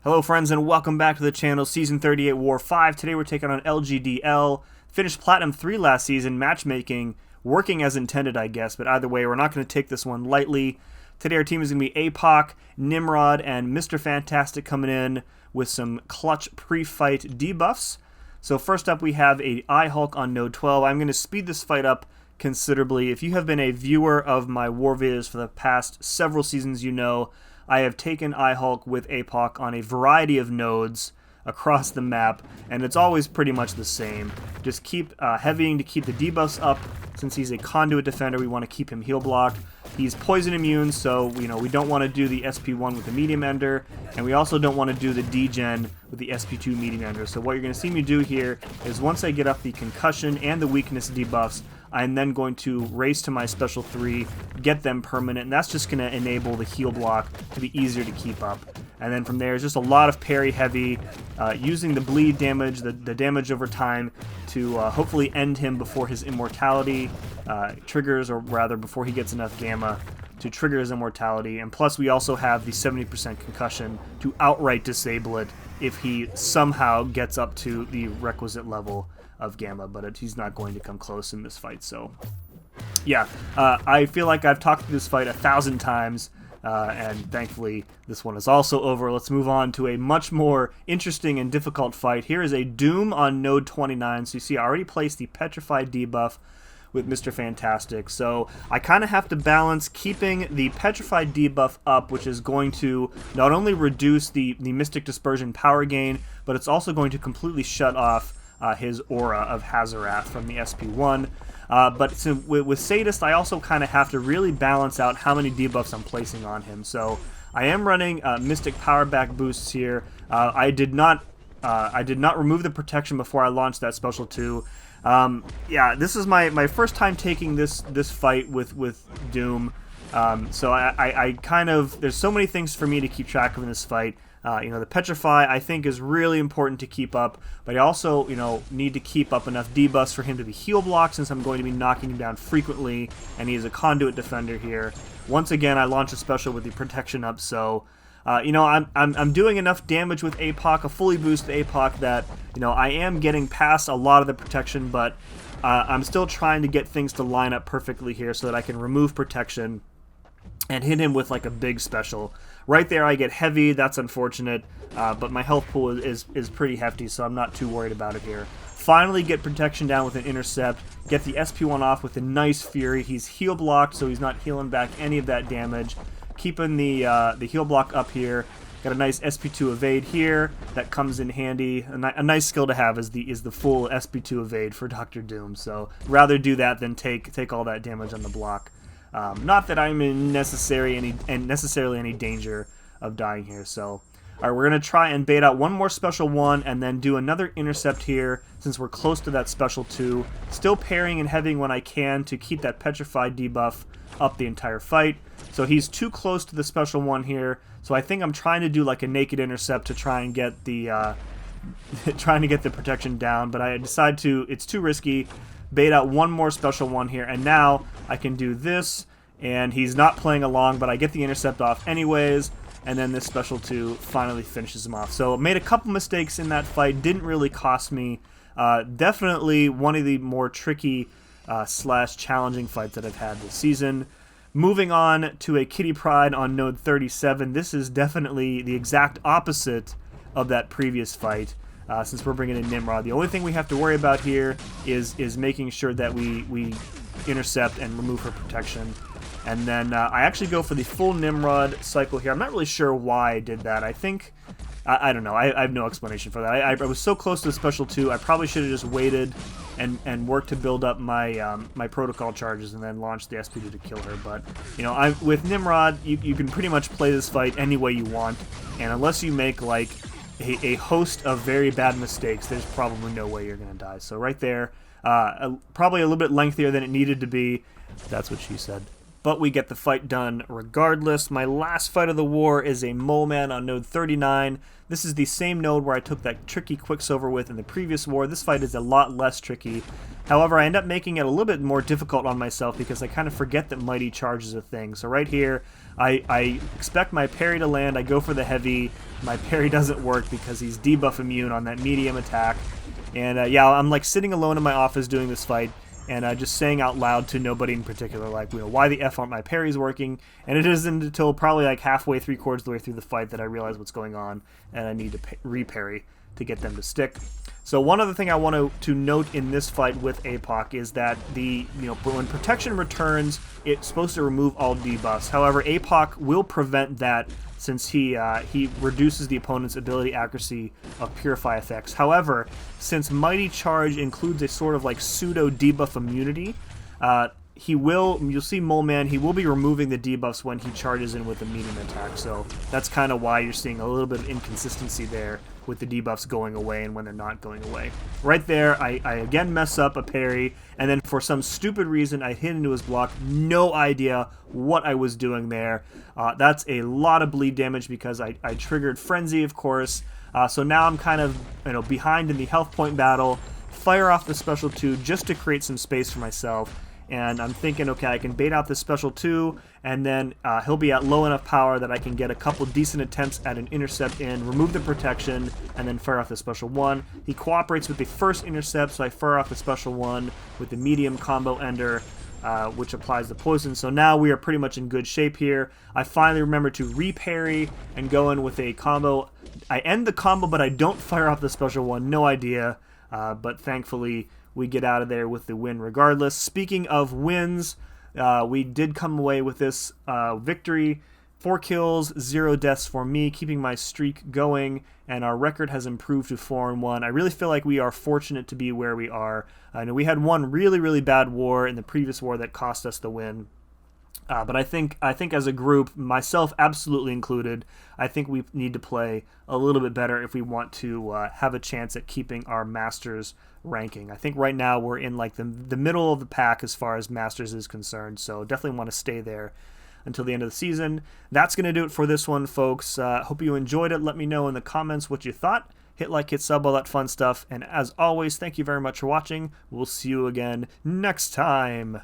Hello friends and welcome back to the channel, Season 38 War 5. Today we're taking on LGDL. Finished Platinum 3 last season, matchmaking, working as intended I guess, but either way we're not going to take this one lightly. Today our team is going to be APOC, Nimrod, and Mr. Fantastic coming in with some clutch pre-fight debuffs. So first up we have a iHulk on node 12. I'm going to speed this fight up considerably. If you have been a viewer of my war videos for the past several seasons, you know I have taken iHulk with APOC on a variety of nodes across the map, and it's always pretty much the same. Just keep heavying to keep the debuffs up. Since he's a conduit defender, we want to keep him heal blocked. He's poison immune, so we don't want to do the SP1 with the medium ender, and we also don't want to do the degen with the SP2 medium ender. So what you're going to see me do here is once I get up the concussion and the weakness debuffs, I'm then going to race to my special 3, get them permanent, and that's just going to enable the heal block to be easier to keep up. And then from there, it's just a lot of parry heavy, using the bleed damage, the damage over time, to hopefully end him before his immortality triggers, or rather before he gets enough gamma to trigger his immortality. And plus we also have the 70% concussion to outright disable it if he somehow gets up to the requisite level of gamma, but he's not going to come close in this fight. So yeah, I feel like I've talked through this fight 1,000 times, and thankfully this one is also over. Let's move on to a much more interesting and difficult fight. Here is a Doom on node 29. So you see I already placed the Petrified debuff with Mr. Fantastic, so I kind of have to balance keeping the Petrified debuff up, which is going to not only reduce the Mystic Dispersion power gain, but it's also going to completely shut off his aura of Hazarath from the SP1. But so with Sadist, I also kind of have to really balance out how many debuffs I'm placing on him. So I am running Mystic Power Back boosts here. I did not remove the protection before I launched that special 2. Yeah, this is my first time taking this fight with Doom. So I kind of, there's so many things for me to keep track of in this fight. The Petrify I think is really important to keep up, but I also need to keep up enough debuffs for him to be heal blocked, since I'm going to be knocking him down frequently, and he is a conduit defender here. Once again, I launch a special with the protection up, so I'm doing enough damage with APOC, a fully boosted APOC, that I am getting past a lot of the protection, but I'm still trying to get things to line up perfectly here so that I can remove protection and hit him with like a big special. Right there I get heavy, that's unfortunate, but my health pool is pretty hefty, so I'm not too worried about it here. Finally get protection down with an intercept, get the SP1 off with a nice Fury. He's heal blocked, so he's not healing back any of that damage. Keeping the heal block up here. Got a nice SP2 evade here that comes in handy. A nice skill to have is the full SP2 evade for Dr. Doom, so rather do that than take all that damage on the block. Not that I'm in necessarily any danger of dying here. So, alright, we're going to try and bait out one more special 1 and then do another intercept here since we're close to that special 2. Still parrying and heavying when I can to keep that Petrified debuff up the entire fight. So he's too close to the special 1 here. So I think I'm trying to do like a naked intercept to try and get the protection down, but I decide it's too risky. Bait out one more special 1 here, and now I can do this, and he's not playing along, but I get the intercept off anyways, and then this special 2 finally finishes him off. So made a couple mistakes in that fight, didn't really cost me. Definitely one of the more tricky slash challenging fights that I've had this season. Moving on to a Kitty Pryde on node 37. This is definitely the exact opposite of that previous fight. Since we're bringing in Nimrod, the only thing we have to worry about here is making sure that we intercept and remove her protection. And then I actually go for the full Nimrod cycle here. I'm not really sure why I did that. I think, I don't know, I have no explanation for that. I was so close to the special 2, I probably should have just waited and worked to build up my my protocol charges and then launch the SP2 to kill her. But with Nimrod, you can pretty much play this fight any way you want, and unless you make like a host of very bad mistakes, there's probably no way you're going to die. So right there, probably a little bit lengthier than it needed to be. That's what she said. But we get the fight done regardless. My last fight of the war is a Mole Man on node 39. This is the same node where I took that tricky Quicksilver with in the previous war. This fight is a lot less tricky. However, I end up making it a little bit more difficult on myself because I kind of forget that Mighty Charge is a thing. So right here, I expect my parry to land. I go for the heavy. My parry doesn't work because he's debuff immune on that medium attack. And yeah, I'm like sitting alone in my office doing this fight and just saying out loud to nobody in particular, like, you know, why the F aren't my parries working? And it isn't until probably like halfway, 3/4 of the way through the fight that I realize what's going on and I need to re-parry to get them to stick. So one other thing I want to note in this fight with APOC is that when protection returns, it's supposed to remove all debuffs. However, APOC will prevent that since he reduces the opponent's ability accuracy of Purify effects. However, since Mighty Charge includes a sort of like pseudo debuff immunity, you'll see Mole Man, he will be removing the debuffs when he charges in with a medium attack. So that's kind of why you're seeing a little bit of inconsistency there with the debuffs going away and when they're not going away. Right there, I again mess up a parry, and then for some stupid reason I hit into his block. No idea what I was doing there. That's a lot of bleed damage because I triggered Frenzy, of course. So now I'm kind of behind in the health point battle. Fire off the special 2 just to create some space for myself. And I'm thinking, okay, I can bait out this special 2, and then he'll be at low enough power that I can get a couple decent attempts at an intercept in, remove the protection, and then fire off the special 1. He cooperates with the first intercept, so I fire off the special 1 with the medium combo ender, which applies the poison. So now we are pretty much in good shape here. I finally remember to re-parry and go in with a combo. I end the combo, but I don't fire off the special 1. No idea, but thankfully we get out of there with the win regardless. Speaking of wins, we did come away with this victory. 4 kills, 0 deaths for me, keeping my streak going, and our record has improved to 4-1. I really feel like we are fortunate to be where we are. I know we had one really, really bad war in the previous war that cost us the win. But I think as a group, myself absolutely included, I think we need to play a little bit better if we want to have a chance at keeping our Masters ranking. I think right now we're in like the middle of the pack as far as Masters is concerned, so definitely want to stay there until the end of the season. That's going to do it for this one, folks. Hope you enjoyed it. Let me know in the comments what you thought. Hit like, hit sub, all that fun stuff. And as always, thank you very much for watching. We'll see you again next time.